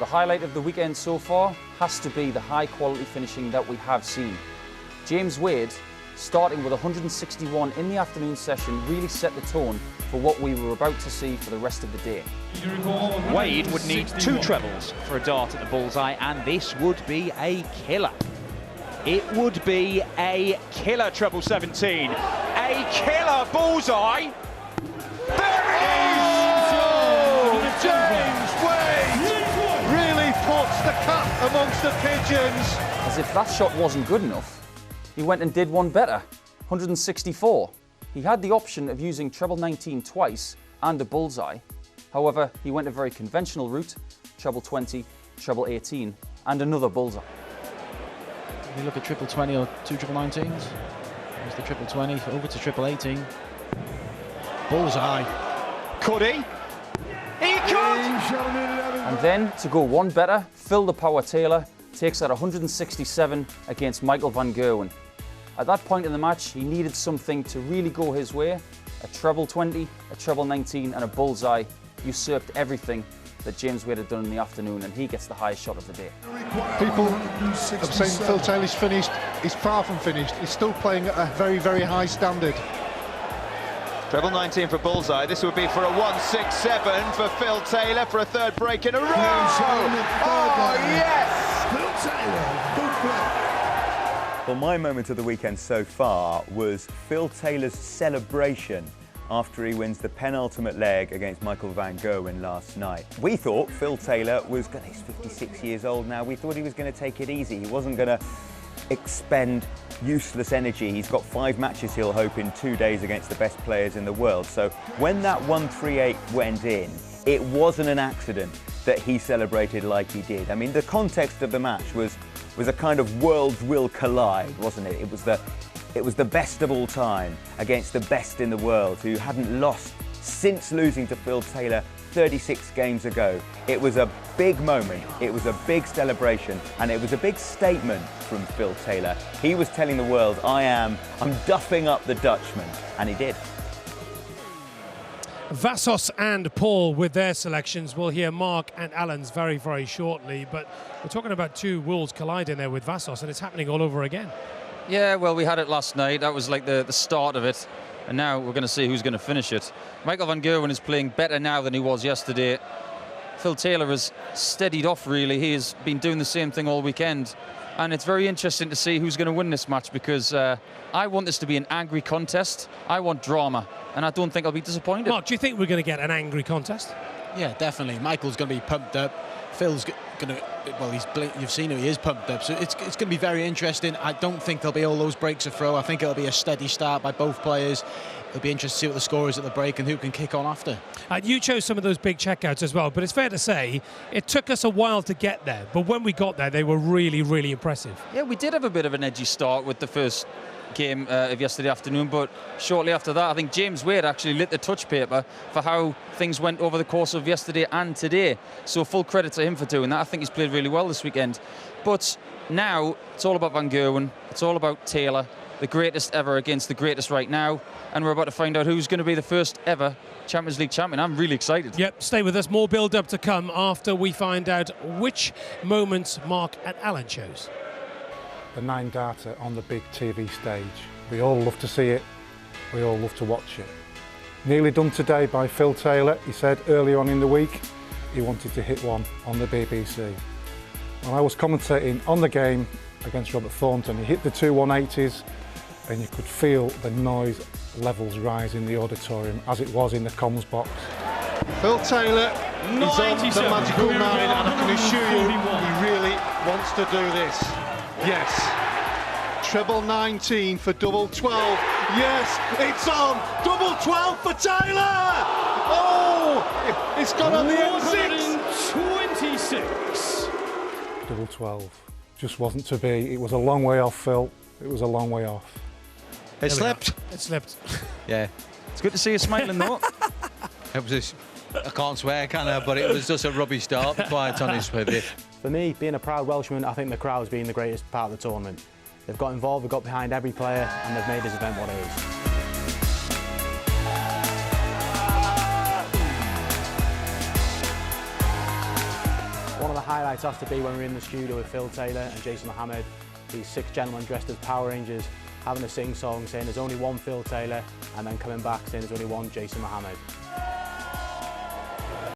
The highlight of the weekend so far has to be the high quality finishing that we have seen. James Wade, starting with 161 in the afternoon session, really set the tone for what we were about to see for the rest of the day. Wade would need 2 trebles for a dart at the bullseye, and this would be a killer. It would be a killer treble 17. A killer bullseye. There it is! Oh, James Wade really puts the cat amongst the pigeons. As if that shot wasn't good enough, he went and did one better, 164. He had the option of using treble 19 twice and a bullseye. However, he went a very conventional route, treble 20, treble 18, and another bullseye. If you look at triple 20 or 2 triple 19s, there's the triple 20 over to triple 18. Bullseye. Could he? He could! And then, to go one better, Phil the Power Taylor takes out 167 against Michael van Gerwen. At that point in the match, he needed something to really go his way. A treble 20, a treble 19, and a bullseye usurped everything that James Wade had done in the afternoon, and he gets the highest shot of the day. People have saying Phil Taylor's finished. He's far from finished. He's still playing at a very, very high standard. Treble 19 for bullseye. This would be for a 167 for Phil Taylor for a third break in a row. Oh, yes! Well, my moment of the weekend so far was Phil Taylor's celebration after he wins the penultimate leg against Michael van Gerwen last night. We thought Phil Taylor was going to, he's 56 years old now, we thought he was going to take it easy. He wasn't going to expend useless energy. He's got 5 matches, he'll hope, in 2 days against the best players in the world. So when that 138 went in, it wasn't an accident that he celebrated like he did. I mean, the context of the match was a kind of worlds will collide, wasn't it? It was the best of all time against the best in the world, who hadn't lost since losing to Phil Taylor 36 games ago. It was a big moment, it was a big celebration, and it was a big statement from Phil Taylor. He was telling the world, I'm duffing up the Dutchman, and he did. Vassos and Paul with their selections. We'll hear Mark and Alan's very, very shortly, but we're talking about 2 worlds colliding there with Vassos, and it's happening all over again. Yeah, well, we had it last night. That was like the start of it. And now we're going to see who's going to finish it. Michael van Gerwen is playing better now than he was yesterday. Phil Taylor has steadied off, really. He has been doing the same thing all weekend. And it's very interesting to see who's going to win this match, because I want this to be an angry contest. I want drama, and I don't think I'll be disappointed. Mark, do you think we're going to get an angry contest? Yeah, definitely. Michael's going to be pumped up. Phil's going to, well, you've seen him, he is pumped up. So it's going to be very interesting. I don't think there'll be all those breaks of throw. I think it'll be a steady start by both players. It'll be interesting to see what the score is at the break and who can kick on after. You chose some of those big checkouts as well, but it's fair to say it took us a while to get there. But when we got there, they were really, really impressive. Yeah, we did have a bit of an edgy start with the first game of yesterday afternoon, but shortly after that, I think James Wade actually lit the touch paper for how things went over the course of yesterday and today. So full credit to him for doing that. I think he's played really well this weekend. But now it's all about Van Gerwen. It's all about Taylor, the greatest ever against the greatest right now. And we're about to find out who's going to be the first ever Champions League champion. I'm really excited. Yep, stay with us. More build-up to come after we find out which moments Mark and Alan chose. The 9-darter on the big TV stage. We all love to see it. We all love to watch it. Nearly done today by Phil Taylor. He said earlier on in the week he wanted to hit one on the BBC. When I was commentating on the game against Robert Thornton, he hit the 2 180s, and you could feel the noise levels rise in the auditorium as it was in the comms box. Phil Taylor is on the magical 9, and I can assure you he really wants to do this. Yes. Treble 19 for double 12. Yes, it's on. Double 12 for Taylor. Oh, it's gone on the M6. 26. Double 12. Just wasn't to be. It was a long way off, Phil. It was a long way off. It slipped. It slipped. Yeah. It's good to see you smiling, though. It was just, I can't swear, can I? But it was just a rubbish start, to be quite honest with you. For me, being a proud Welshman, I think the crowd's been the greatest part of the tournament. They've got involved, they've got behind every player, and they've made this event what it is. One of the highlights has to be when we're in the studio with Phil Taylor and Jason Mohammed, these 6 gentlemen dressed as Power Rangers, having a sing-song saying there's only one Phil Taylor, and then coming back saying there's only one Jason Mohammed.